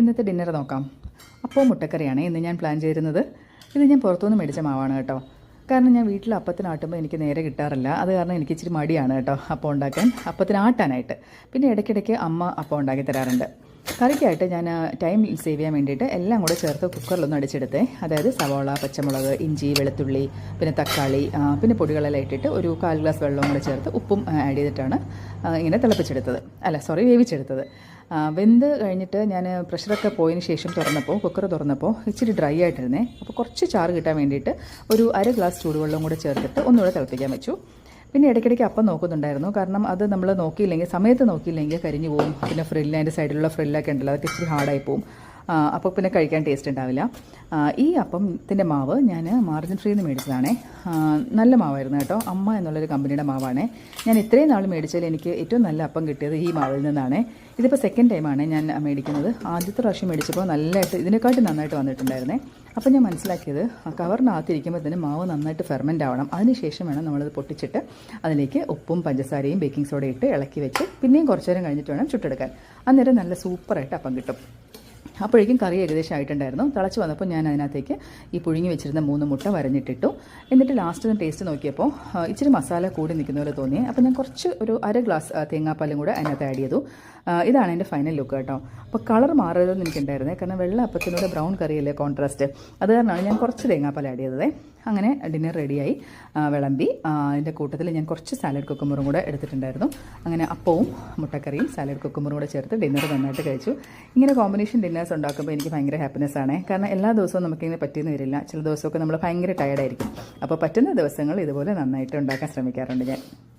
ഇന്നത്തെ ഡിന്നർ നോക്കാം. അപ്പോൾ മുട്ടക്കറിയാണ് ഇന്ന് ഞാൻ പ്ലാൻ ചെയ്തിരുന്നത്. ഇത് ഞാൻ പുറത്തുനിന്ന് മേടിച്ച മാവാണ് കേട്ടോ. കാരണം ഞാൻ വീട്ടിൽ അപ്പത്തിനാട്ടുമ്പോൾ എനിക്ക് നേരെ കിട്ടാറില്ല. അത് കാരണം എനിക്ക് ഇച്ചിരി മടിയാണ് കേട്ടോ അപ്പം ഉണ്ടാക്കാൻ, അപ്പത്തിനാട്ടാനായിട്ട്. പിന്നെ ഇടയ്ക്കിടയ്ക്ക് അമ്മ അപ്പം ഉണ്ടാക്കി തരാറുണ്ട്. കറിക്കായിട്ട് ഞാൻ ടൈം സേവ് ചെയ്യാൻ വേണ്ടിയിട്ട് എല്ലാം കൂടെ ചേർത്ത് കുക്കറിലൊന്ന് അടിച്ചെടുത്തേ. അതായത് സവാള, പച്ചമുളക്, ഇഞ്ചി, വെളുത്തുള്ളി, പിന്നെ തക്കാളി, പിന്നെ പൊടികളെല്ലാം ഇട്ടിട്ട് ഒരു 1/4 ഗ്ലാസ് വെള്ളവും കൂടെ ചേർത്ത് ഉപ്പും ആഡ് ചെയ്തിട്ടാണ് ഇങ്ങനെ വേവിച്ചെടുത്തത്. വെന്ത് കഴിഞ്ഞിട്ട് ഞാൻ പ്രഷറൊക്കെ പോയതിന് ശേഷം കുക്കർ തുറന്നപ്പോൾ ഇച്ചിരി ഡ്രൈ ആയിട്ടിരുന്നേ. അപ്പോൾ കുറച്ച് ചാറ് കിട്ടാൻ വേണ്ടിയിട്ട് ഒരു 1/2 ഗ്ലാസ് ചൂടുവെള്ളം കൂടെ ചേർത്തിട്ട് ഒന്നുകൂടെ തിളപ്പിക്കാൻ വെച്ചു. പിന്നെ ഇടയ്ക്കിടയ്ക്ക് അപ്പം നോക്കുന്നുണ്ടായിരുന്നു. കാരണം അത് നമ്മൾ സമയത്ത് നോക്കിയില്ലെങ്കിൽ കരിഞ്ഞു പോകും. പിന്നെ അതിൻ്റെ സൈഡിലുള്ള ഫ്രില്ലൊക്കെ ഉണ്ടല്ലോ, അതൊക്കെ ഇച്ചിരി ഹാർഡായി പോകും. അപ്പോൾ പിന്നെ കഴിക്കാൻ ടേസ്റ്റ് ഉണ്ടാവില്ല. ഈ അപ്പത്തിൻ്റെ മാവ് ഞാൻ മാർജിൻ ഫ്രീ നിന്ന് മേടിച്ചതാണേ. നല്ല മാവായിരുന്നു കേട്ടോ. അമ്മ എന്നുള്ളൊരു കമ്പനിയുടെ മാവാണേ. ഞാൻ ഇത്രയും നാൾ മേടിച്ചാൽ എനിക്ക് ഏറ്റവും നല്ല അപ്പം കിട്ടിയത് ഈ മാവിൽ നിന്നാണ്. ഇതിപ്പോൾ സെക്കൻഡ് ടൈമാണ് ഞാൻ മേടിക്കുന്നത്. ആദ്യത്തെ പ്രാവശ്യം മേടിച്ചപ്പോൾ ഇതിനെക്കാട്ടും നന്നായിട്ട് വന്നിട്ടുണ്ടായിരുന്നേ. അപ്പോൾ ഞാൻ മനസ്സിലാക്കിയത് കവറിനകത്തിരിക്കുമ്പോൾ തന്നെ മാവ് നന്നായിട്ട് ഫെർമെൻ്റ് ആവണം. അതിനുശേഷം വേണം നമ്മളത് പൊട്ടിച്ചിട്ട് അതിലേക്ക് ഉപ്പും പഞ്ചസാരയും ബേക്കിംഗ് സോഡയും ഇട്ട് ഇളക്കി വെച്ച് പിന്നെയും കുറച്ച് നേരം കഴിഞ്ഞിട്ട് വേണം ചുട്ടെടുക്കാൻ. അന്നേരം നല്ല സൂപ്പറായിട്ട് അപ്പം കിട്ടും. അപ്പോഴേക്കും കറി ഏകദേശം ആയിട്ടുണ്ടായിരുന്നു. തിളച്ച് വന്നപ്പോൾ ഞാൻ അതിനകത്തേക്ക് ഈ പുഴുങ്ങി വെച്ചിരുന്ന 3 മുട്ട വരഞ്ഞിട്ടിട്ടു. എന്നിട്ട് ലാസ്റ്റ് ടേസ്റ്റ് നോക്കിയപ്പോൾ ഇച്ചിരി മസാല കൂടി നിൽക്കുന്ന പോലെ തോന്നി. അപ്പോൾ ഞാൻ ഒരു 1/2 ഗ്ലാസ് തേങ്ങാപ്പാലും കൂടെ അതിനകത്ത് ആഡ് ചെയ്തു. ഇതാണ് എൻ്റെ ഫൈനൽ ലുക്ക് കേട്ടോ. അപ്പോൾ കളർ മാറരുതെന്ന് എനിക്കുണ്ടായിരുന്നേ. കാരണം വെള്ള അപ്പത്തിനോട് ബ്രൗൺ കറിയല്ലേ കോൺട്രാസ്റ്റ്. അത് കാരണമാണ് ഞാൻ കുറച്ച് തേങ്ങാപ്പാൽ ആഡ് ചെയ്തത്. അങ്ങനെ ഡിന്നർ റെഡിയായി വിളമ്പി. അതിൻ്റെ കൂട്ടത്തിൽ ഞാൻ കുറച്ച് സാലഡ് കുക്കുമ്പറും കൂടെ എടുത്തിട്ടുണ്ടായിരുന്നു. അങ്ങനെ അപ്പവും മുട്ടക്കറിയും സാലഡ് കുക്കുമ്പറും കൂടെ ചേർത്ത് ഡിന്നർ നന്നായിട്ട് കഴിച്ചു. ഇങ്ങനെ കോമ്പിനേഷൻ ഡിന്നേഴ്സ് ഉണ്ടാക്കുമ്പോൾ എനിക്ക് ഭയങ്കര ഹാപ്പിനെസ് ആണ്. കാരണം എല്ലാ ദിവസവും നമുക്കിങ്ങനെ പറ്റിയെന്ന് വരില്ല. ചില ദിവസമൊക്കെ നമ്മൾ ഭയങ്കര ടയർഡായിരിക്കും. അപ്പോൾ പറ്റുന്ന ദിവസങ്ങൾ ഇതുപോലെ നന്നായിട്ട് ഉണ്ടാക്കാൻ ശ്രമിക്കാറുണ്ട് ഞാൻ.